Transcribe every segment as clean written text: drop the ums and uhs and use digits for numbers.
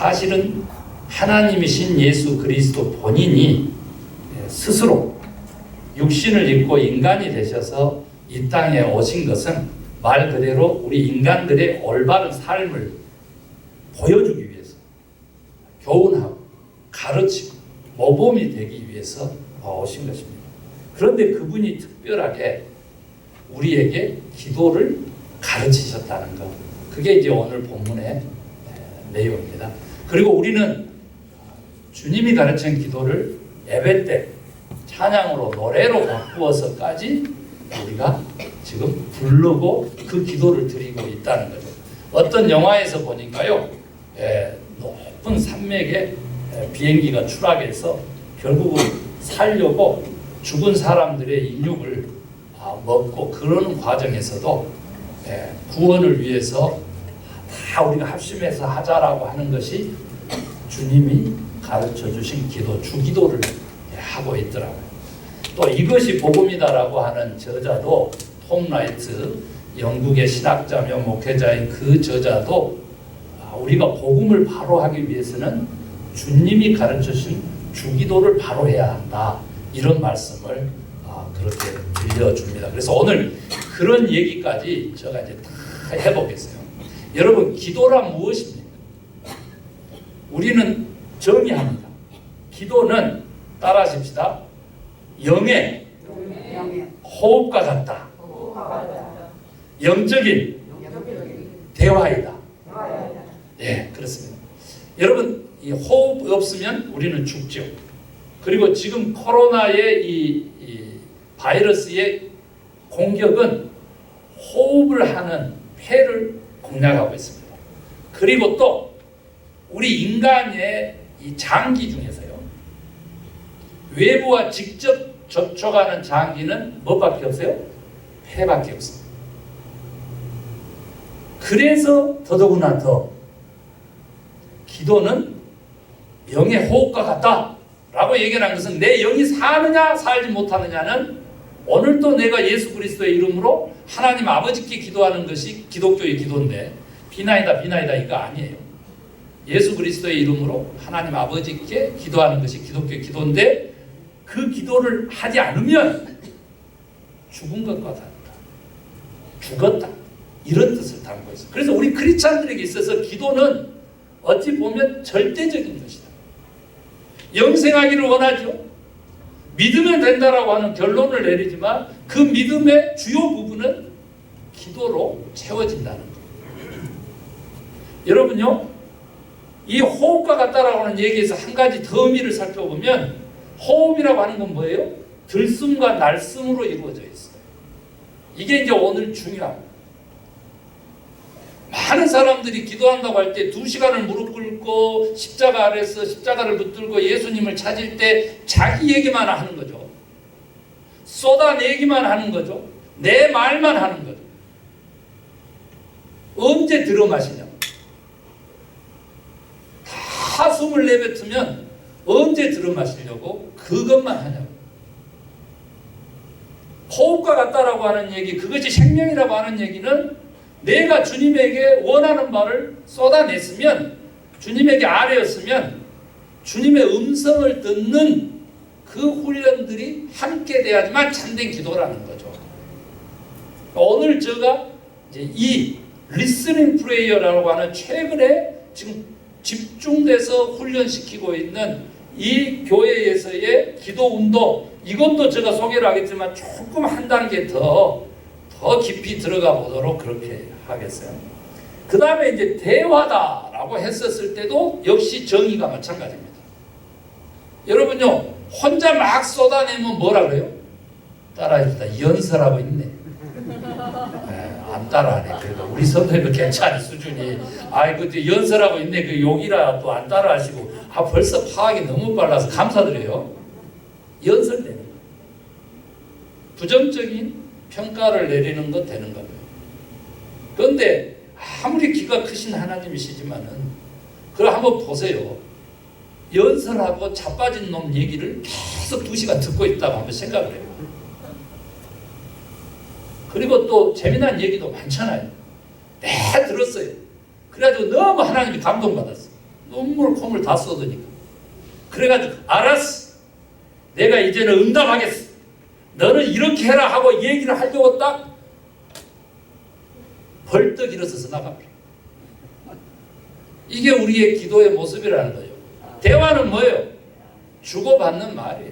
사실은 하나님이신 예수 그리스도 본인이 스스로 육신을 입고 인간이 되셔서 이 땅에 오신 것은 말 그대로 우리 인간들의 올바른 삶을 보여주기 위해서, 교훈하고 가르치고 모범이 되기 위해서 오신 것입니다. 그런데 그분이 특별하게 우리에게 기도를 가르치셨다는 것, 그게 이제 오늘 본문의 내용입니다. 그리고 우리는 주님이 가르친 기도를 예배 때 찬양으로 노래로 바꾸어서까지 우리가 지금 부르고 그 기도를 드리고 있다는 거죠. 어떤 영화에서 보니까요, 높은 산맥에 비행기가 추락해서 결국은 살려고 죽은 사람들의 인육을 먹고, 그러는 과정에서도 구원을 위해서 다 우리가 합심해서 하자라고 하는 것이 주님이 가르쳐 주신 기도, 주기도를 하고 있더라고요. 또 이것이 복음이다라고 하는 저자도, 톰 라이트, 영국의 신학자며 목회자인 그 저자도 우리가 복음을 바로 하기 위해서는 주님이 가르쳐 주신 주기도를 바로 해야 한다, 이런 말씀을 그렇게 들려줍니다. 그래서 오늘 그런 얘기까지 제가 이제 다 해보겠어요. 여러분, 기도란 무엇입니까? 우리는 정의합니다. 기도는, 따라하십시다, 영의 호흡과 같다. 영적인 대화이다. 예, 그렇습니다. 여러분, 이 호흡 없으면 우리는 죽죠. 그리고 지금 코로나의 이 바이러스의 공격은 호흡을 하는 폐를 공략하고 있습니다. 그리고 또 우리 인간의 이 장기 중에서요, 외부와 직접 접촉하는 장기는 뭐밖에 없어요? 폐밖에 없습니다. 그래서 더더구나 더 기도는 영의 호흡과 같다 라고 얘기하는 것은, 내 영이 사느냐 살지 못하느냐는 오늘도 내가 예수 그리스도의 이름으로 하나님 아버지께 기도하는 것이 기독교의 기도인데, 비나이다 이거 아니에요. 예수 그리스도의 이름으로 하나님 아버지께 기도하는 것이 기독교의 기도인데, 그 기도를 하지 않으면 죽은 것과 같다, 죽었다, 이런 뜻을 담고 있어요. 그래서 우리 크리스찬들에게 있어서 기도는 어찌 보면 절대적인 것이다. 영생하기를 원하죠. 믿으면 된다라고 하는 결론을 내리지만 그 믿음의 주요 부분은 기도로 채워진다는 거예요. 여러분요, 이 호흡과 같다라고 하는 얘기에서 한 가지 더 의미를 살펴보면, 호흡이라고 하는 건 뭐예요? 들숨과 날숨으로 이루어져 있어요. 이게 이제 오늘 중요합니다. 많은 사람들이 기도한다고 할 때 2시간을 무릎 꿇고 십자가 아래서 십자가를 붙들고 예수님을 찾을 때 자기 얘기만 하는 거죠. 쏟아내기만 하는 거죠. 내 말만 하는 거죠. 언제 들어 마시냐고. 다 숨을 내뱉으면 언제 들어 마시려고 그것만 하냐고. 호흡과 같다라고 하는 얘기, 그것이 생명이라고 하는 얘기는 내가 주님에게 원하는 말을 쏟아냈으면, 주님에게 아뢰었으면 주님의 음성을 듣는 그 훈련들이 함께 돼야지만 참된 기도라는 거죠. 오늘 제가 이제 이 리스닝 프레이어라고 하는 최근에 지금 집중돼서 훈련시키고 있는 이 교회에서의 기도 운동, 이것도 제가 소개를 하겠지만 조금 한 단계 더 깊이 들어가 보도록 그렇게 하겠어요. 그 다음에 이제 대화다라고 했었을 때도 역시 정의가 마찬가지입니다. 여러분요, 혼자 막 쏟아내면 뭐라 그래요? 따라해주다. 연설하고 있네. 안 따라하네. 그래도 우리 선생님은 괜찮은 수준이. 그 연설하고 있네. 그 욕이라 또 안 따라하시고. 벌써 파악이 너무 빨라서 감사드려요. 연설되는 거. 부정적인 평가를 내리는 것 되는 거예요. 그런데 아무리 기가 크신 하나님이시지만은, 그걸 한번 보세요. 연설하고 자빠진 놈 얘기를 계속 2시간 듣고 있다고 한번 생각을 해요. 그리고 또 재미난 얘기도 많잖아요. 다 들었어요. 그래가지고 너무 하나님이 감동받았어요. 눈물 콧물 다 쏟으니까. 그래가지고 알았어. 내가 이제는 응답하겠어. 너는 이렇게 해라 하고 얘기를 하려고 딱 벌떡 일어서서 나갑니다. 이게 우리의 기도의 모습이라는 거예요. 대화는 뭐예요? 주고받는 말이에요.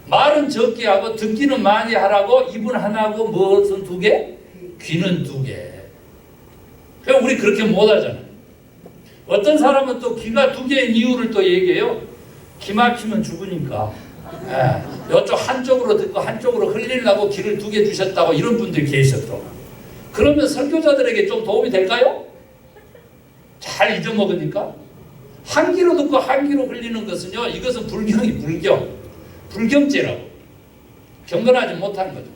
말은 적게 하고 듣기는 많이 하라고. 입은 하나고 무엇은 두 개? 귀는 두 개. 그러니까 우리 그렇게 못하잖아요. 어떤 사람은 또 귀가 두 개인 이유를 또 얘기해요. 기 막히면 죽으니까. 이쪽 한쪽으로 듣고 한쪽으로 흘리려고 귀를 두 개 두셨다고 이런 분들이 계셨더라고요. 그러면 설교자들에게 좀 도움이 될까요? 잘 잊어먹으니까. 한 귀로 듣고 한 귀로 흘리는 것은요, 이것은 불경죄라고. 경건하지 못하는 거죠.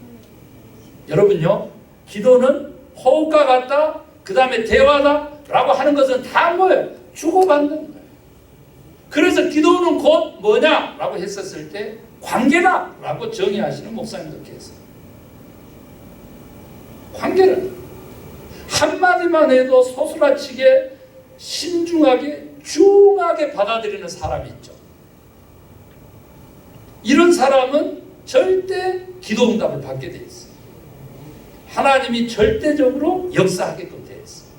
여러분요, 기도는 호흡과 같다, 그 다음에 대화다 라고 하는 것은 다 뭐예요? 주고받는 거예요. 그래서 기도는 곧 뭐냐? 라고 했었을 때 관계다 라고 정의하시는 목사님도 계세요. 관계를 한마디만 해도 소스라치게 신중하게 중하게 받아들이는 사람이 있죠. 이런 사람은 절대 기도 응답을 받게 돼 있어요. 하나님이 절대적으로 역사하게끔 돼 있어요.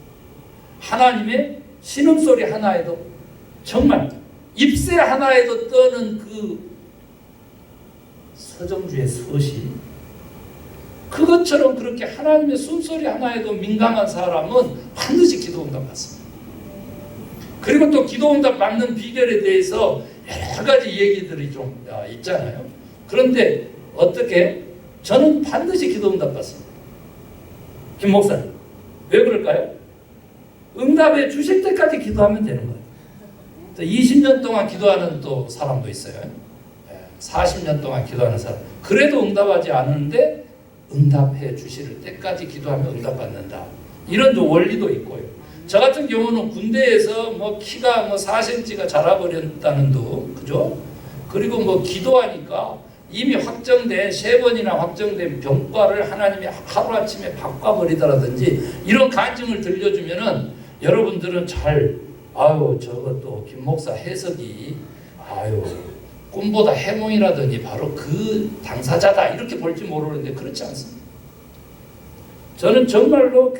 하나님의 신음소리 하나에도, 정말 잎새 하나에도 떠는 그 서정주의 서시, 그것처럼 그렇게 하나님의 숨소리 하나에도 민감한 사람은 반드시 기도 응답 받습니다. 그리고 또 기도 응답 받는 비결에 대해서 여러 가지 얘기들이 좀 있잖아요. 그런데 어떻게? 저는 반드시 기도 응답 받습니다. 김 목사님, 왜 그럴까요? 응답해 주실 때까지 기도하면 되는 거예요. 또 20년 동안 기도하는 또 사람도 있어요. 40년 동안 기도하는 사람. 그래도 응답하지 않는데 응답해 주실 때까지 기도하면 응답받는다. 이런 또 원리도 있고요. 저 같은 경우는 군대에서 뭐 키가 뭐 4cm가 자라버렸다는 둥, 그죠? 그리고 뭐 기도하니까 이미 확정된 3번이나 확정된 병과를 하나님이 하루아침에 바꿔버리더라든지 이런 간증을 들려주면은 여러분들은 잘, 아유 저것도 김 목사 해석이 아유 꿈보다 해몽이라더니 바로 그 당사자다 이렇게 볼지 모르는데 그렇지 않습니다. 저는 정말로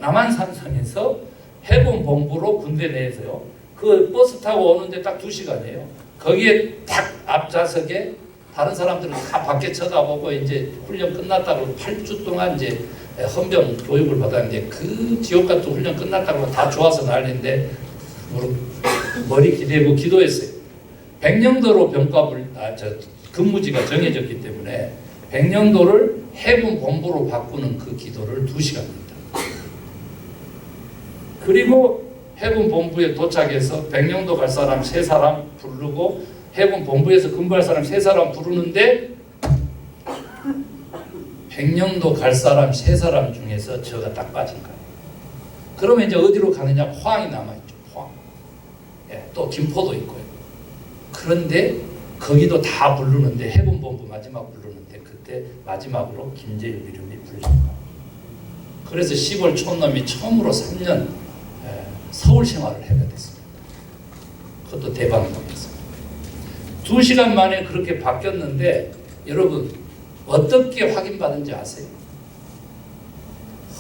남한산성에서 해군본부로 군대 내에서요, 그 버스 타고 오는데 딱 2시간이에요. 거기에 딱 앞좌석에 다른 사람들은 다 밖에 쳐다보고 이제 훈련 끝났다고 8주 동안 이제 헌병 교육을 받았는데 그 지옥 같은 훈련 끝났다고 다 좋아서 난리인데 머리 기대고 기도했어요. 백령도로 근무지가 정해졌기 때문에 백령도를 해군 본부로 바꾸는 그 기도를 2시간입니다. 그리고 해군 본부에 도착해서 백령도 갈 사람 3사람 부르고 해군 본부에서 근무할 사람 3사람 부르는데 백령도 갈 사람 3사람 중에서 저가 딱 빠진 거예요. 그러면 이제 어디로 가느냐? 포항이 남아있죠. 포항. 예, 또 김포도 있고요. 그런데 거기도 다 부르는데 해군 본부 마지막 부르는데 그때 마지막으로 김재율 이름이 불린 거예요. 그래서 시골 촌놈이 처음으로 3년 서울 생활을 하게 됐습니다. 그것도 대방동에서 2시간 만에 그렇게 바뀌었는데 여러분 어떻게 확인받은지 아세요?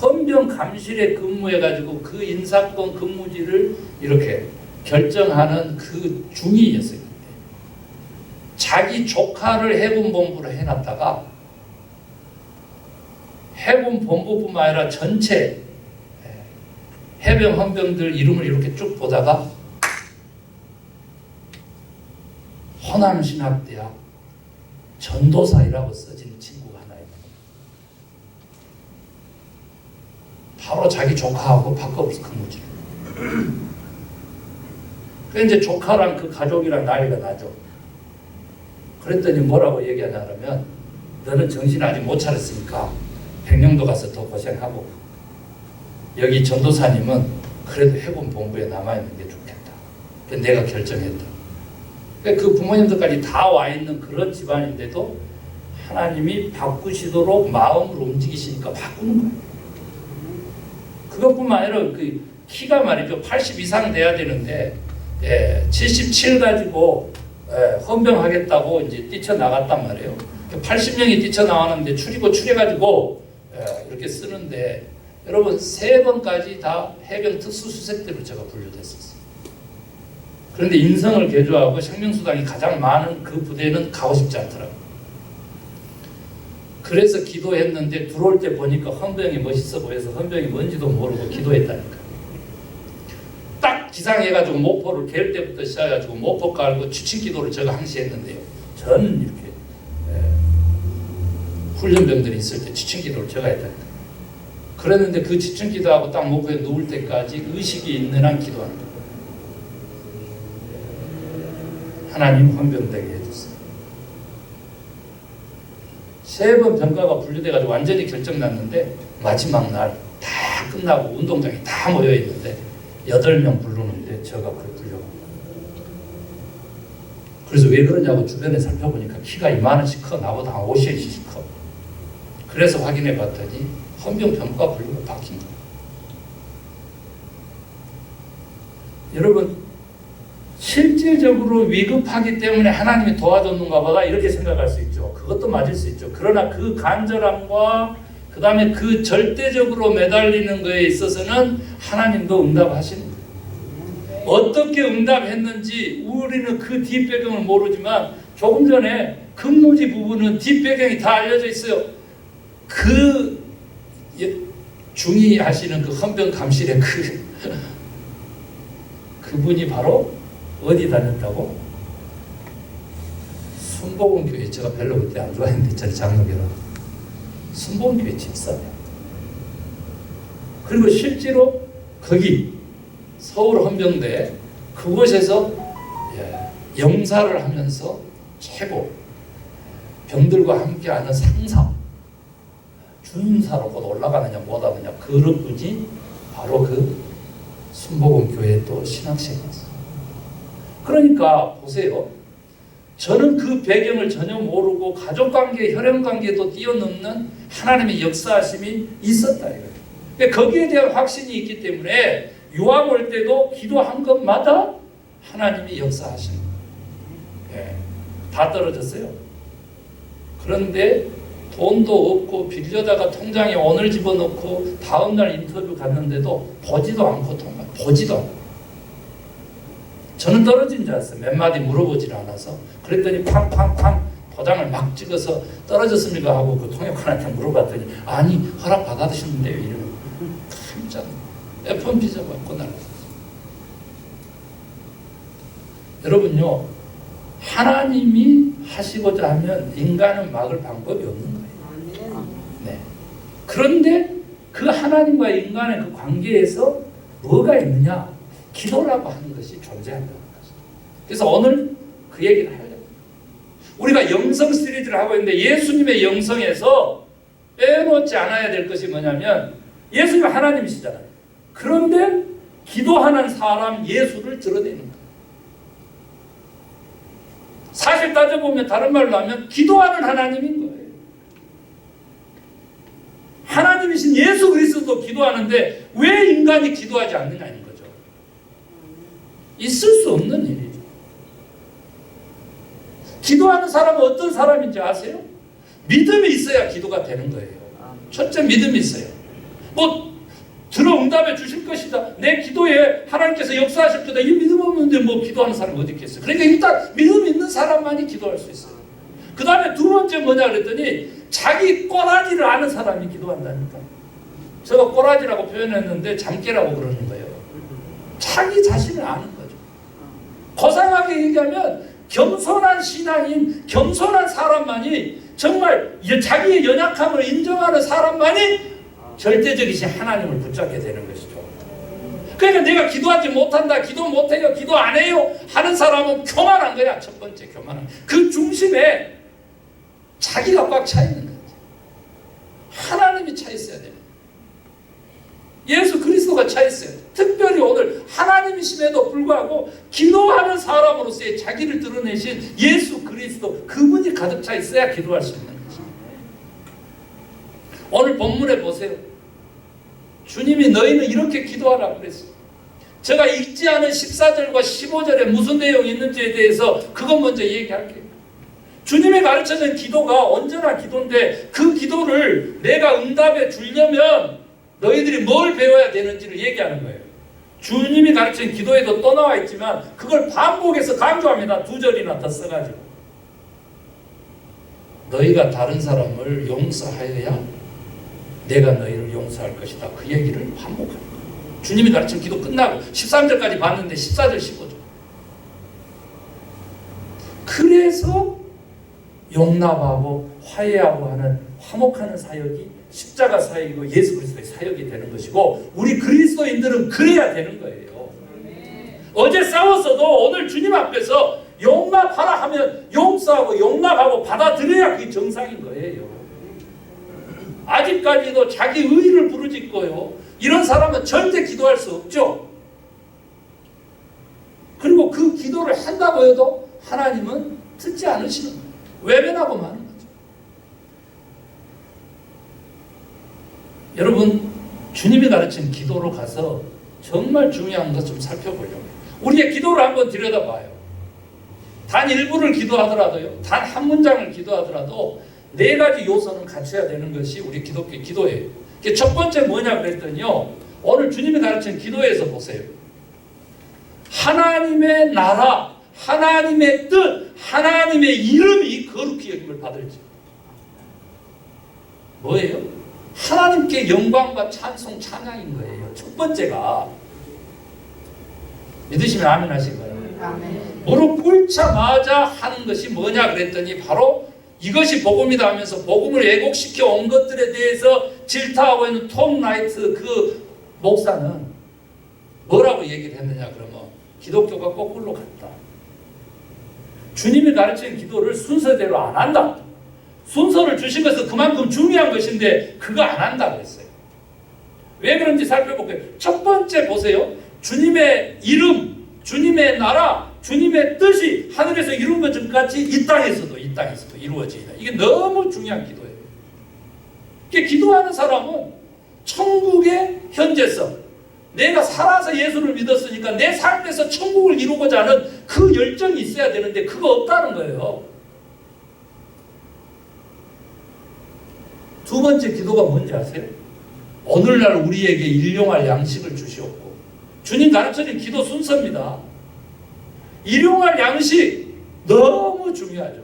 헌병 감실에 근무해가지고 그 인사권 근무지를 이렇게 결정하는 그 중위였어요. 자기 조카를 해군본부로 해놨다가 해군본부뿐만 아니라 전체 해병 헌병들 이름을 이렇게 쭉 보다가 호남신학대학 전도사이라고 써진 친구가 하나 있는 거예요. 바로 자기 조카하고 바꿔서 근무지를. 그 이제 조카랑 그 가족이랑 난리가 나죠. 그랬더니 뭐라고 얘기하냐면 너는 정신 아직 못 차렸으니까 백령도 가서 더 고생하고 여기 전도사님은 그래도 해군 본부에 남아있는 게 좋겠다. 그래서 내가 결정했다. 그 부모님들까지 다 와 있는 그런 집안인데도 하나님이 바꾸시도록 마음을 움직이시니까 바꾸는 거예요. 그것뿐만 아니라 키가 말이죠 80 이상 돼야 되는데 77 가지고 헌병하겠다고 이제 뛰쳐나갔단 말이에요. 80명이 뛰쳐나왔는데 추려가지고 이렇게 쓰는데 여러분 3번까지 다 해병 특수수색대로 제가 분류됐었어요. 그런데 인성을 개조하고 생명수당이 가장 많은 그 부대는 가고 싶지 않더라고요. 그래서 기도했는데 들어올 때 보니까 헌병이 멋있어 보여서 헌병이 뭔지도 모르고 기도했다니까. 딱 기상해가지고 목포를 갤 때부터 시작해가지고 목포 깔고 추칭기도를 제가 항시 했는데요. 저는 이렇게 훈련병들이 있을 때 추칭기도를 제가 했다니까. 그랬는데 그 추칭기도하고 딱 목포에 누울 때까지 의식이 있는 한 기도하는 거예요. 하나님 헌병되게 해주세요. 3번 병가가 분류돼가지고 완전히 결정났는데 마지막 날 다 끝나고 운동장에 다 모여있는데 8명 부르는데 제가 그걸 불려간 거예요. 그래서 왜 그러냐고 주변에 살펴보니까 키가 이만원씩 커. 나보다 한 50cm씩 커. 그래서 확인해 봤더니 헌병 병가 분류가 바뀐 거예요. 여러분 실질적으로 위급하기 때문에 하나님이 도와줬는가 보다 이렇게 생각할 수 있죠. 그것도 맞을 수 있죠. 그러나 그 간절함과 그 다음에 그 절대적으로 매달리는 거에 있어서는 하나님도 응답하시는 거예요. 어떻게 응답했는지 우리는 그 뒷배경을 모르지만 조금 전에 근무지 부분은 뒷배경이 다 알려져 있어요. 그 중의하시는 그 헌병 감실의 그분이 바로 어디 다녔다고? 순복음교회. 제가 별로 그때 안 좋아했는데 저희 장로교라 순복음교회 집사예요. 그리고 실제로 거기 서울 헌병대 그곳에서 영사를 하면서 최고 병들과 함께하는 상사 준사로 곧 올라가느냐 못하느냐 그런 분이 바로 그 순복음교회 또 신학생이었어요. 그러니까 보세요. 저는 그 배경을 전혀 모르고 가족관계, 혈연관계도 뛰어넘는 하나님의 역사하심이 있었다 이거예요. 그러니까 거기에 대한 확신이 있기 때문에 유학 올 때도 기도한 것마다 하나님이 역사하시는 거예요. 다 떨어졌어요. 그런데 돈도 없고 빌려다가 통장에 오늘 집어넣고 다음날 인터뷰 갔는데도 보지도 않고 보지도 않고 저는 떨어진 줄 알았어요. 몇 마디 물어보질 않아서. 그랬더니 팡팡팡 도장을 막 찍어서 떨어졌습니까 하고 그 통역관한테 물어봤더니 아니 허락 받아드셨는데요 이러면 깜짝 F1 비자 받고 날아갔어요. 여러분요 하나님이 하시고자 하면 인간은 막을 방법이 없는 거예요. 네. 그런데 그 하나님과 인간의 그 관계에서 뭐가 있느냐? 기도라고 하는 것이 존재한다는 거죠. 그래서 오늘 그 얘기를 하려고. 우리가 영성 시리즈를 하고 있는데 예수님의 영성에서 빼놓지 않아야 될 것이 뭐냐면 예수님은 하나님이시잖아요. 그런데 기도하는 사람 예수를 드러내는 거예요. 사실 따져보면 다른 말로 하면 기도하는 하나님인 거예요. 하나님이신 예수 그리스도도 기도하는데 왜 인간이 기도하지 않느냐는 거죠. 있을 수 없는 일이죠. 기도하는 사람은 어떤 사람인지 아세요? 믿음이 있어야 기도가 되는 거예요. 첫째 믿음이 있어요. 뭐 들어 응답해 주실 것이다. 내 기도에 하나님께서 역사하실 거다. 이 믿음 없는데 뭐 기도하는 사람이 어디 있겠어요. 그러니까 일단 믿음 있는 사람만이 기도할 수 있어요. 그 다음에 두 번째 뭐냐 그랬더니 자기 꼬라지를 아는 사람이 기도한다니까. 제가 꼬라지라고 표현했는데 잠깨라고 그러는 거예요. 자기 자신을 아는 거죠. 고상하게 얘기하면 겸손한 신앙인, 겸손한 사람만이 정말 자기의 연약함을 인정하는 사람만이 절대적이신 하나님을 붙잡게 되는 것이죠. 그러니까 내가 기도하지 못한다, 기도 못해요, 기도 안 해요 하는 사람은 교만한 거야. 첫 번째 교만한. 그 중심에 자기가 꽉 차 있는 거지. 하나님이 차 있어야 돼요. 예수 그리스도가 차 있어요. 특별히 오늘 하나님이심에도 불구하고 기도하는 사람으로서의 자기를 드러내신 예수 그리스도 그분이 가득 차 있어야 기도할 수 있는 거죠. 오늘 본문에 보세요. 주님이 너희는 이렇게 기도하라 그랬어요. 제가 읽지 않은 14절과 15절에 무슨 내용이 있는지에 대해서 그것 먼저 얘기할게요. 주님이 가르쳐준 기도가 언제나 기도인데 그 기도를 내가 응답해 주려면 너희들이 뭘 배워야 되는지를 얘기하는 거예요. 주님이 가르친 기도에도 또 나와 있지만 그걸 반복해서 강조합니다. 2절이나 더 써가지고. 너희가 다른 사람을 용서하여야 내가 너희를 용서할 것이다. 그 얘기를 반복합니다. 주님이 가르친 기도 끝나고 13절까지 봤는데 14절 15절. 그래서 용납하고 화해하고 하는 화목하는 사역이 십자가 사역이고 예수 그리스도의 사역이 되는 것이고 우리 그리스도인들은 그래야 되는 거예요. 어제 싸웠어도 오늘 주님 앞에서 용납하라 하면 용서하고 용납하고 받아들여야 그게 정상인 거예요. 아직까지도 자기 의의를 부르짖고요. 이런 사람은 절대 기도할 수 없죠. 그리고 그 기도를 한다고 해도 하나님은 듣지 않으시는 거예요. 외면하고 마는 거죠. 여러분, 주님이 가르친 기도로 가서 정말 중요한 것 좀 살펴보려고 해요. 우리의 기도를 한번 들여다봐요. 단 일부를 기도하더라도요. 단 한 문장을 기도하더라도 4가지 요소는 갖춰야 되는 것이 우리 기독교 기도예요. 첫 번째 뭐냐 그랬더니요. 오늘 주님이 가르친 기도에서 보세요. 하나님의 나라, 하나님의 뜻, 하나님의 이름이 거룩히 여김을 받을지. 뭐예요? 하나님께 영광과 찬송, 찬양인 거예요. 첫 번째가. 믿으시면 아멘 하실 거예요. 무릎 꿇자마자 하는 것이 뭐냐 그랬더니 바로 이것이 복음이다 하면서 복음을 왜곡시켜 온 것들에 대해서 질타하고 있는 톰 라이트 그 목사는 뭐라고 얘기를 했느냐 그러면 기독교가 거꾸로 갔다. 주님이 가르친 기도를 순서대로 안 한다. 순서를 주신 것은 그만큼 중요한 것인데 그거 안 한다 그랬어요. 왜 그런지 살펴볼게요. 첫 번째 보세요. 주님의 이름, 주님의 나라, 주님의 뜻이 하늘에서 이룬 것 같이 이 땅에서도 이루어지다. 이게 너무 중요한 기도예요. 기도하는 사람은 천국의 현재성, 내가 살아서 예수를 믿었으니까 내 삶에서 천국을 이루고자 하는 그 열정이 있어야 되는데 그거 없다는 거예요. 두 번째 기도가 뭔지 아세요? 오늘날 우리에게 일용할 양식을 주시옵고. 주님 가르쳐준 기도 순서입니다. 일용할 양식 너무 중요하죠.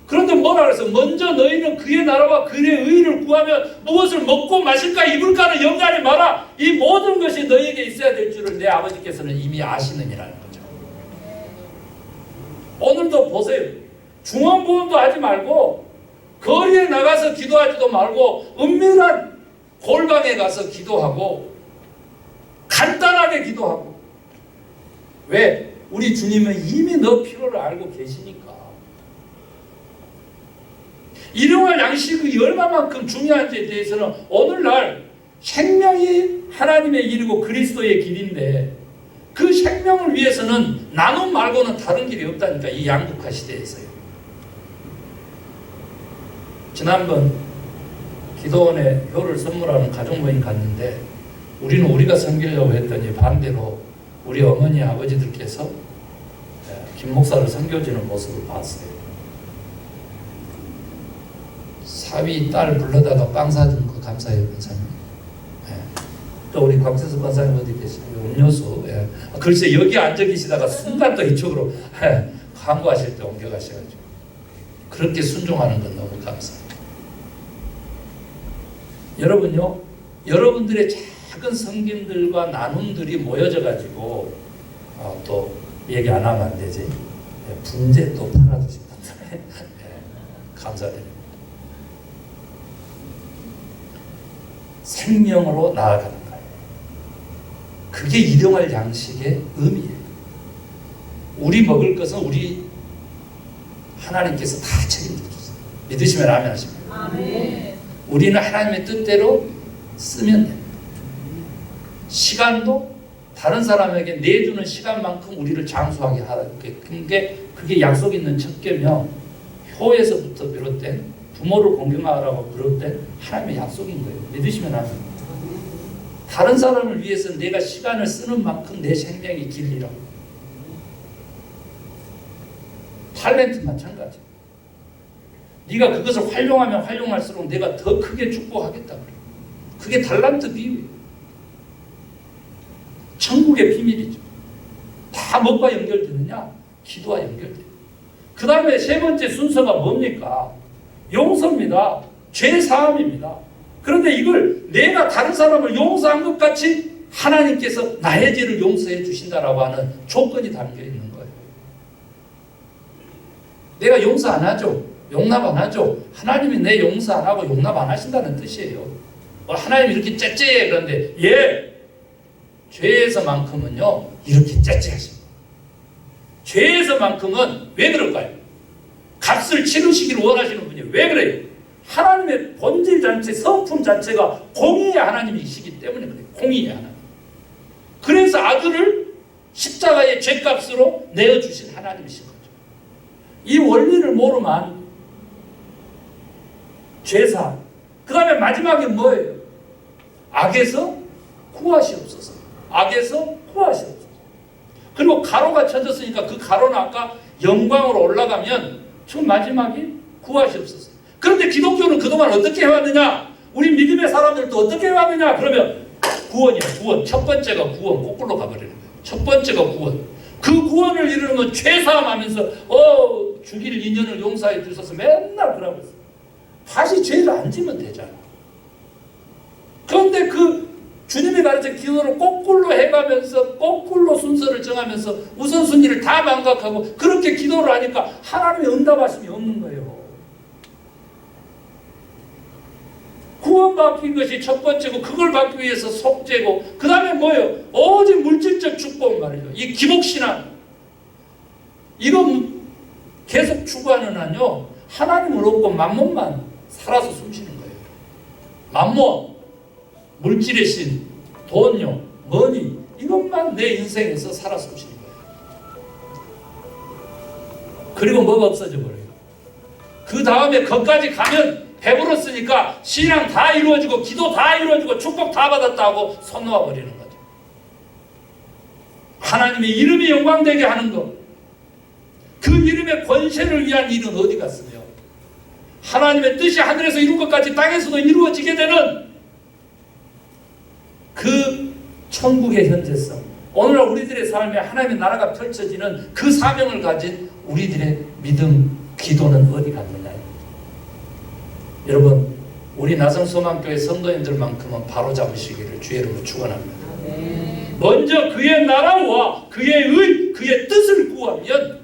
그런데 뭐라 그래서 먼저 너희는 그의 나라와 그의 의의를 구하면 무엇을 먹고 마실까 입을까는 염려하지 마라. 이 모든 것이 너희에게 있어야 될 줄을 내 아버지께서는 이미 아시느니라는 거죠. 오늘도 보세요. 중언부언도 하지 말고 거리에 나가서 기도하지도 말고 은밀한 골방에 가서 기도하고 간단하게 기도하고. 왜? 우리 주님은 이미 너 필요를 알고 계시니까. 일용할 양식이 얼마만큼 중요한지에 대해서는 오늘날 생명이 하나님의 길이고 그리스도의 길인데 그 생명을 위해서는 나눔 말고는 다른 길이 없다니까. 이 양극화 시대에서요. 지난번 기도원에 효를 선물하는 가족 모임 갔는데 우리는 우리가 섬기려고 했더니 반대로 우리 어머니 아버지들께서 김 목사를 섬겨주는 모습을 봤어요. 사위 딸 불러다가 빵 사준 거 감사해요, 권사님. 또 우리 곽세수 권사님 어디 계시나요? 음료수. 글쎄 여기 앉아 계시다가 순간 또 이쪽으로 광고하실 때 옮겨가셔가지고 그렇게 순종하는 건 너무 감사해요. 여러분요, 여러분들의 작은 성김들과 나눔들이 모여져가지고 또 얘기 안 하면 안 되지. 분재 또 팔아주신 분들 감사드립니다. 생명으로 나아가는 거예요. 그게 일용할 양식의 의미예요. 우리 먹을 것은 우리 하나님께서 다 책임져 주세요. 믿으시면 아멘 하십니다. 아멘. 우리는 하나님의 뜻대로 쓰면 됩니다. 시간도 다른 사람에게 내주는 시간만큼 우리를 장수하게 하는 게 그게 약속 있는 척결며 효에서부터 비롯된 부모를 공경하라고 비롯된 하나님의 약속인 거예요. 믿으시면 합니다. 다른 사람을 위해서 내가 시간을 쓰는 만큼 내 생명이 길리라고. 탤런트 마찬가지. 네가 그것을 활용하면 활용할수록 내가 더 크게 축복하겠다 그래. 그게 달란트 비유예요. 천국의 비밀이죠. 다 뭐가 연결되느냐? 기도와 연결돼요. 그 다음에 세 번째 순서가 뭡니까? 용서입니다. 죄사함입니다. 그런데 이걸 내가 다른 사람을 용서한 것 같이 하나님께서 나의 죄를 용서해 주신다라고 하는 조건이 담겨 있는 거예요. 내가 용서 안 하죠. 용납 안 하죠. 하나님이 내 용서 안 하고 용납 안 하신다는 뜻이에요. 하나님이 이렇게 째째해. 그런데 죄에서만큼은요 이렇게 째째하십니다. 죄에서만큼은 왜 그럴까요? 값을 치르시기를 원하시는 분이 왜 그래요? 하나님의 본질 자체, 성품 자체가 공의의 하나님이시기 때문에 그래요. 공의의 하나님. 그래서 아들을 십자가의 죄값으로 내어주신 하나님이신 거죠. 이 원리를 모르면 죄사. 그 다음에 마지막에 뭐예요? 악에서 구하시옵소서. 악에서 구하시옵소서. 그리고 가로가 쳐졌으니까 그 가로는 아까 영광으로 올라가면 저 마지막에 구하시옵소서. 그런데 기독교는 그동안 어떻게 해왔느냐? 우리 믿음의 사람들도 어떻게 해왔느냐? 그러면 구원이야. 구원. 첫 번째가 구원. 거꾸로 가버리는 거예요. 첫 번째가 구원. 그 구원을 이루는 건 죄사함하면서 죽일 인연을 용서해 주셔서 맨날 그러고 있어요. 다시 죄를 안 지면 되잖아. 그런데 그 주님이 가르친 기도를 거꾸로 해가면서 거꾸로 순서를 정하면서 우선순위를 다 망각하고 그렇게 기도를 하니까 하나님의 응답하심이 없는 거예요. 구원받기 것이 첫 번째고 그걸 받기 위해서 속죄고 그 다음에 뭐예요? 오직 물질적 축복 말이죠. 이 기복신앙 이거 계속 추구하는 한요 하나님을 없고 만몬만 살아서 숨쉬는 거예요. 만몬, 물질의 신, 돈요, 머니 이것만 내 인생에서 살아 숨쉬는 거예요. 그리고 뭐가 없어져 버려요. 그 다음에 거기까지 가면 배불렀으니까 신앙 다 이루어지고 기도 다 이루어지고 축복 다 받았다고 손 놓아버리는 거죠. 하나님의 이름이 영광되게 하는 것, 그 이름의 권세를 위한 일은 어디 갔으며 하나님의 뜻이 하늘에서 이룬 것까지 땅에서도 이루어지게 되는 그 천국의 현재성, 오늘날 우리들의 삶에 하나님의 나라가 펼쳐지는 그 사명을 가진 우리들의 믿음, 기도는 어디 갔느냐. 여러분, 우리 나성소망교회 성도님들만큼은 바로 잡으시기를 주의 이름으로 축원합니다. 먼저 그의 나라와 그의 의, 그의 뜻을 구하면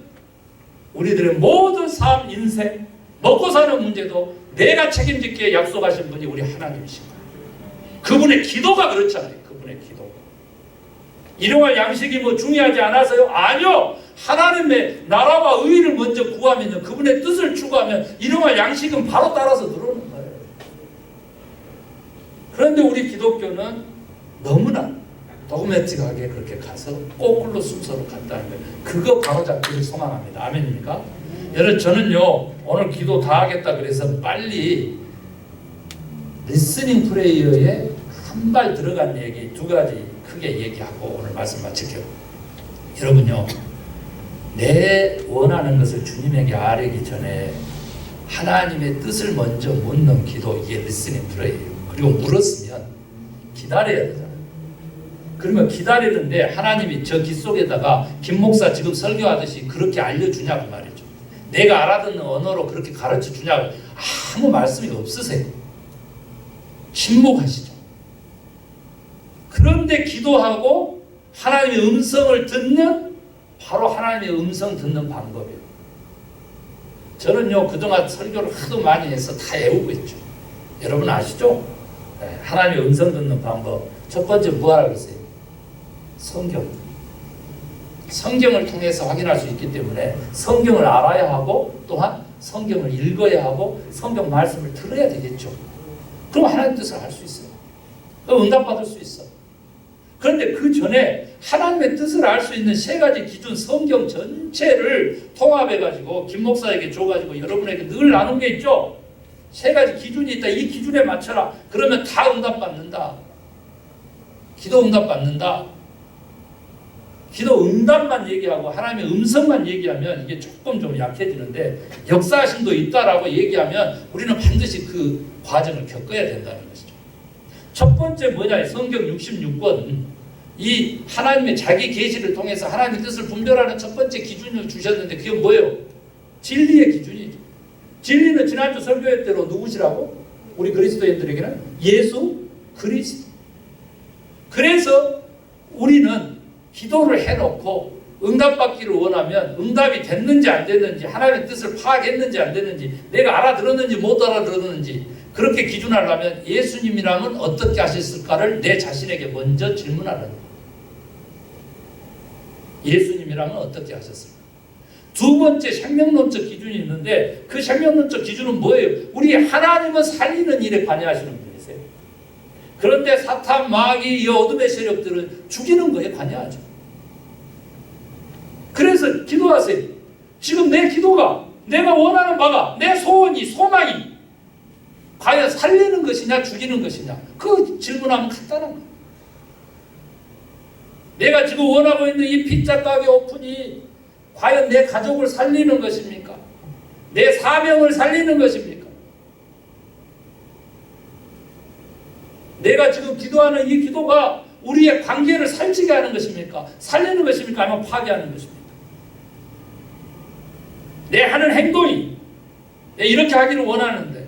우리들의 모든 삶, 인생, 먹고 사는 문제도 내가 책임질게 약속하신 분이 우리 하나님이십니다. 그분의 기도가 그렇잖아요. 그분의 기도. 일용할 양식이 뭐 중요하지 않아서요? 아니요. 하나님의 나라와 의를 먼저 구하면요, 그분의 뜻을 추구하면 일용할 양식은 바로 따라서 들어오는 거예요. 그런데 우리 기독교는 너무나 도그매틱하게 그렇게 가서 거꾸로 순서로 간다는 거예요. 그거 바로 잡기를 소망합니다. 아멘입니까? 여러분, 저는요 오늘 기도 다 하겠다 그래서 빨리 리스닝 프레이어에 한 발 들어간 얘기 두 가지 크게 얘기하고 오늘 말씀 마칠게요. 여러분요, 내 원하는 것을 주님에게 아뢰기 전에 하나님의 뜻을 먼저 묻는 기도, 이게 리스닝 프레이예요. 그리고 물었으면 기다려야 되잖아요. 그러면 기다리는데 하나님이 저 귀 속에다가 김 목사 지금 설교하듯이 그렇게 알려주냐고 말이죠. 내가 알아듣는 언어로 그렇게 가르쳐 주냐고 아무 말씀이 없으세요. 침묵하시죠. 그런데 기도하고 하나님의 음성을 듣는, 바로 하나님의 음성 듣는 방법이에요. 저는요 그동안 설교를 하도 많이 해서 다 외우고 있죠. 여러분 아시죠? 네, 하나님의 음성 듣는 방법. 첫 번째 뭐하라고 했어요? 성경. 성경을 통해서 확인할 수 있기 때문에 성경을 알아야 하고 또한 성경을 읽어야 하고 성경 말씀을 들어야 되겠죠. 그럼 하나님 뜻을 알 수 있어요. 응답받을 수 있어. 그런데 그 전에 하나님의 뜻을 알 수 있는 세 가지 기준, 성경 전체를 통합해가지고 김 목사에게 줘가지고 여러분에게 늘 나눈 게 있죠. 세 가지 기준이 있다. 이 기준에 맞춰라. 그러면 다 응답받는다. 기도 응답 받는다. 기도 응답만 얘기하고 하나님의 음성만 얘기하면 이게 조금 좀 약해지는데 역사하심도 있다라고 얘기하면 우리는 반드시 그 과정을 겪어야 된다는 것이죠. 첫 번째 뭐냐? 성경 66권 이 하나님의 자기 계시를 통해서 하나님의 뜻을 분별하는 첫 번째 기준을 주셨는데 그게 뭐예요? 진리의 기준이죠. 진리는 지난주 설교회 때로 누구시라고? 우리 그리스도인들에게는 예수 그리스도. 그래서 우리는 기도를 해놓고 응답받기를 원하면 응답이 됐는지 안 됐는지 하나님의 뜻을 파악했는지 안 됐는지 내가 알아들었는지 못 알아들었는지 그렇게 기준하려면 예수님이라면 어떻게 하셨을까를 내 자신에게 먼저 질문하는 거예요. 예수님이라면 어떻게 하셨을까? 두 번째 생명론적 기준이 있는데 그 생명론적 기준은 뭐예요? 우리 하나님은 살리는 일에 관여하시는 분이세요. 그런데 사탄, 마귀, 이 어둠의 세력들은 죽이는 거에 관여하죠. 그래서 기도하세요. 지금 내 기도가 내가 원하는 바가 내 소원이 소망이 과연 살리는 것이냐 죽이는 것이냐 그 질문하면 간단한 거예요. 내가 지금 원하고 있는 이 피자 가게 오픈이 과연 내 가족을 살리는 것입니까? 내 사명을 살리는 것입니까? 내가 지금 기도하는 이 기도가 우리의 관계를 살찌게 하는 것입니까? 살리는 것입니까? 아니면 파괴하는 것입니까? 내 하는 행동이 내 이렇게 하기를 원하는데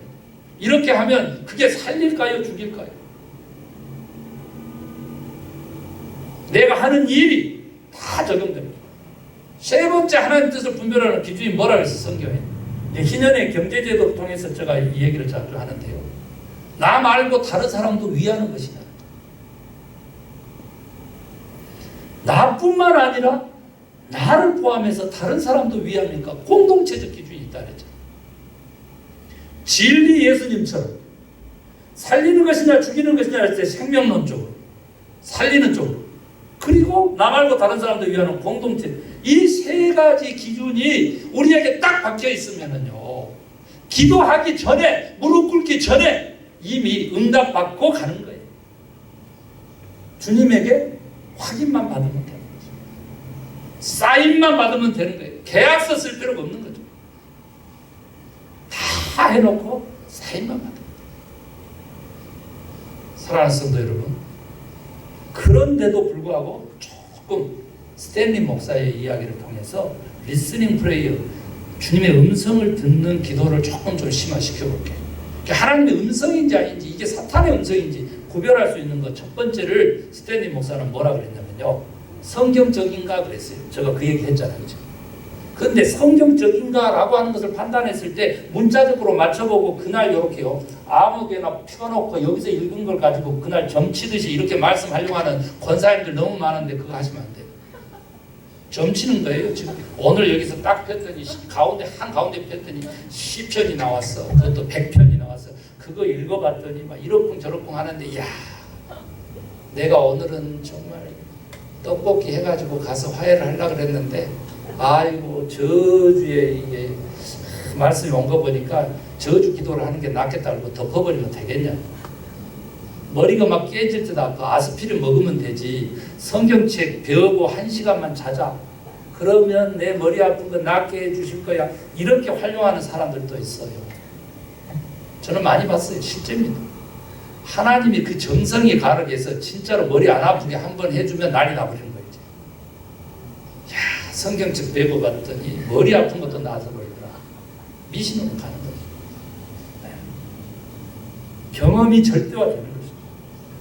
이렇게 하면 그게 살릴까요? 죽일까요? 내가 하는 일이 다 적용됩니다. 세 번째 하나님 뜻을 분별하는 기준이 뭐라고 했어 성경에? 희년의 경제제도를 통해서 제가 이 얘기를 자주 하는데요. 나 말고 다른 사람도 위하는 것이냐. 나뿐만 아니라 나를 포함해서 다른 사람도 위합니까? 공동체적 기준이 있다 그랬죠. 진리 예수님처럼 살리는 것이냐 죽이는 것이냐 할 때 생명론적으로 살리는 쪽으로 그리고 나 말고 다른 사람들 위하는 공동체 이 세 가지 기준이 우리에게 딱 박혀 있으면은요 기도하기 전에 무릎 꿇기 전에 이미 응답받고 가는 거예요. 주님에게 확인만 받으면 되는 거죠. 사인만 받으면 되는 거예요. 계약서 쓸 필요가 없는 거죠. 다 해놓고 사인만 받으면 돼요. 사랑하는 성도 여러분, 그런데도 불구하고 조금 스탠리 목사의 이야기를 통해서 리스닝 프레이어, 주님의 음성을 듣는 기도를 조금 좀 심화시켜 볼게요. 하나님의 음성인지 아닌지 이게 사탄의 음성인지 구별할 수 있는 것 첫 번째를 스탠리 목사는 뭐라 그랬냐면요, 성경적인가 그랬어요. 제가 그 얘기 했잖아요. 그죠? 근데 성경적인가라고 하는 것을 판단했을 때 문자적으로 맞춰보고 그날 이렇게요 아무개나 펴놓고 여기서 읽은 걸 가지고 그날 점치듯이 이렇게 말씀하려고 하는 권사님들 너무 많은데 그거 하시면 안 돼요. 점치는 거예요. 지금 오늘 여기서 딱 폈더니 한가운데 폈더니 10편이 나왔어. 그것도 100편이 나왔어. 그거 읽어봤더니 막 이러쿵 저러쿵 하는데 야 내가 오늘은 정말 떡볶이 해가지고 가서 화해를 하려고 그랬는데 아이고 저주에 이게 말씀이 온 거 보니까 저주 기도를 하는 게 낫겠다 그러고 덮어버리면 되겠냐. 머리가 막 깨질 듯 아파. 아스피린 먹으면 되지. 성경책 배우고 1시간만 자자. 그러면 내 머리 아픈 거 낫게 해주실 거야. 이렇게 활용하는 사람들도 있어요. 저는 많이 봤어요. 실제입니다. 하나님이 그 정성이 가르쳐서 진짜로 머리 안 아프게 한번 해주면 난리 나버리는 거예요. 야, 성경책 배워봤더니 머리 아픈 것도 나아서 버리더라. 미신으로 가는 거죠. 네. 경험이 절대화되는 거죠.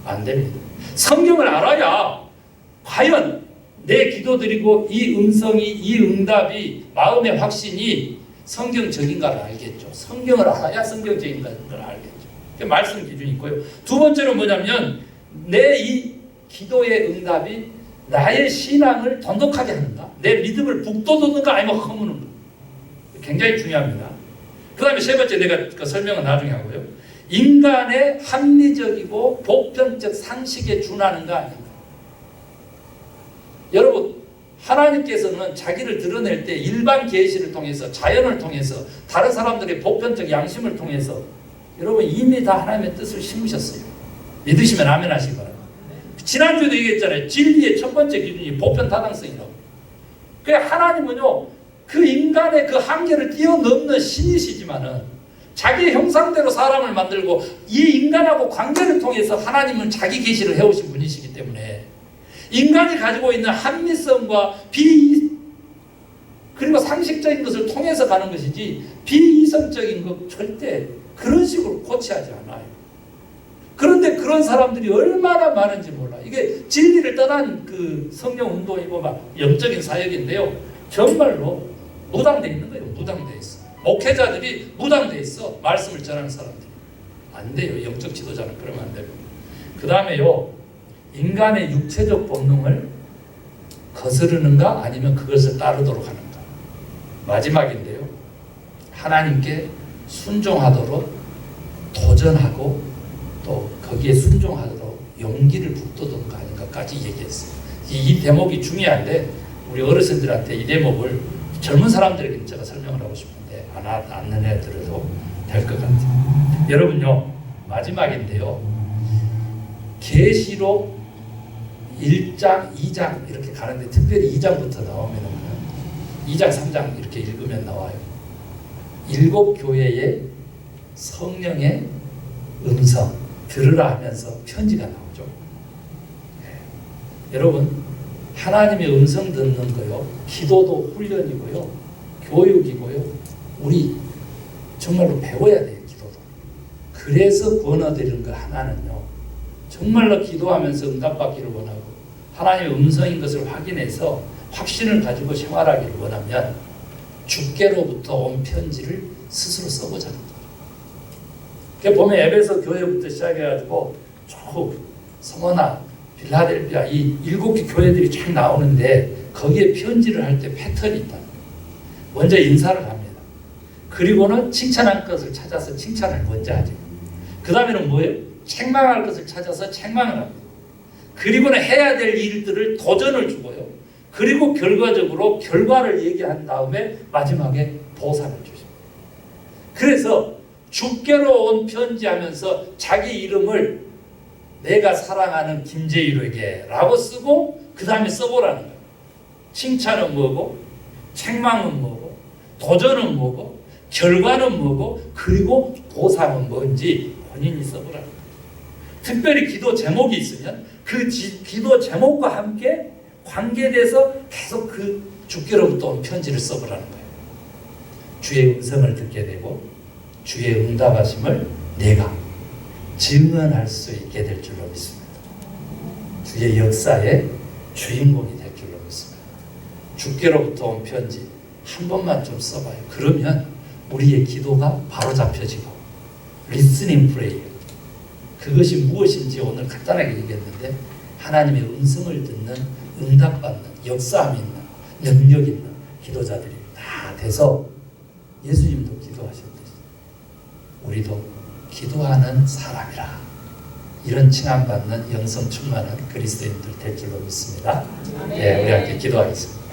안 됩니다. 성경을 알아야 과연 내 기도드리고 이 음성이 이 응답이 마음의 확신이 성경적인가를 알겠죠. 성경을 알아야 성경적인가를 알겠죠. 말씀 기준이 있고요. 두 번째는 뭐냐면 내 이 기도의 응답이 나의 신앙을 돈독하게 하는가, 내 믿음을 북돋우는가 아니면 허무는가. 굉장히 중요합니다. 그 다음에 세 번째 내가 그 설명은 나중에 하고요. 인간의 합리적이고 보편적 상식에 준하는가 아닌가. 여러분 하나님께서는 자기를 드러낼 때 일반 계시를 통해서 자연을 통해서 다른 사람들의 보편적 양심을 통해서 여러분 이미 다 하나님의 뜻을 심으셨어요. 믿으시면 아멘 하시기 바랍니다. 지난주에도 얘기했잖아요. 진리의 첫 번째 기준이 보편 타당성이라고. 그 하나님은요, 그 인간의 그 한계를 뛰어넘는 신이시지만은 자기의 형상대로 사람을 만들고 이 인간하고 관계를 통해서 하나님은 자기 계시를 해오신 분이시기 때문에 인간이 가지고 있는 합리성과 그리고 상식적인 것을 통해서 가는 것이지 비이성적인 것 절대 그런 식으로 고치하지 않아요. 그런데 그런 사람들이 얼마나 많은지 몰라. 이게 진리를 떠난 그 성령 운동이고 막 영적인 사역인데요. 정말로 무당돼 있는 거예요. 무당돼 있어. 목회자들이 무당돼 있어. 말씀을 전하는 사람들이. 안 돼요. 영적 지도자는 그러면 안 됩니다. 그 다음에요. 인간의 육체적 본능을 거스르는가 아니면 그것을 따르도록 하는가. 마지막인데요. 하나님께 순종하도록 도전하고 또 거기에 순종하도록 용기를 북돋는가 하는가까지 얘기했어요. 이 대목이 중요한데 우리 어르신들한테 이 대목을 젊은 사람들에게 제가 설명을 하고 싶은데 안 해드려도 될 것 같아요. 여러분요, 마지막인데요. 계시록 1장, 2장 이렇게 가는데 특별히 2장부터 나오면 2장, 3장 이렇게 읽으면 나와요. 7 교회의 성령의 음성 들으라 하면서 편지가 나오죠. 네. 여러분, 하나님의 음성 듣는 거요, 기도도 훈련이고요, 교육이고요, 우리 정말로 배워야 돼요. 기도도. 그래서 구원 얻으려는 거 하나는요, 정말로 기도하면서 응답받기를 원하고 하나님의 음성인 것을 확인해서 확신을 가지고 생활하기를 원하면 주께로부터 온 편지를 스스로 써보자는 거예요. 그 보면 에베소 교회부터 시작해가지고 쭉 서머나, 빌라델비아 이 7개 교회들이 쫙 나오는데 거기에 편지를 할 때 패턴이 있다. 먼저 인사를 합니다. 그리고는 칭찬할 것을 찾아서 칭찬을 먼저 하죠. 그 다음에는 뭐예요? 책망할 것을 찾아서 책망을 합니다. 그리고는 해야 될 일들을 도전을 주고요. 그리고 결과적으로 결과를 얘기한 다음에 마지막에 보상을 주십니다. 그래서 주께로 온 편지하면서 자기 이름을 내가 사랑하는 김재일에게 라고 쓰고 그 다음에 써보라는 거예요. 칭찬은 뭐고, 책망은 뭐고, 도전은 뭐고, 결과는 뭐고, 그리고 보상은 뭔지 본인이 써보라는 거예요. 특별히 기도 제목이 있으면 그 기도 제목과 함께 관계돼서 계속 그 주께로부터 온 편지를 써보라는 거예요. 주의 음성을 듣게 되고 주의 응답하심을 내가 증언할 수 있게 될 줄로 믿습니다. 주의 역사의 주인공이 될 줄로 믿습니다. 주께로부터 온 편지 한 번만 좀 써봐요. 그러면 우리의 기도가 바로 잡혀지고 리스닝 프레이, 그것이 무엇인지 오늘 간단하게 얘기했는데 하나님의 음성을 듣는, 응답받는, 역사함 있는, 능력 있는 기도자들이 다 돼서 예수님도 기도하셨듯이 우리도 기도하는 사람이라 이런 칭함받는 영성 충만한 그리스도인들 될 줄로 믿습니다. 네, 우리 함께 기도하겠습니다.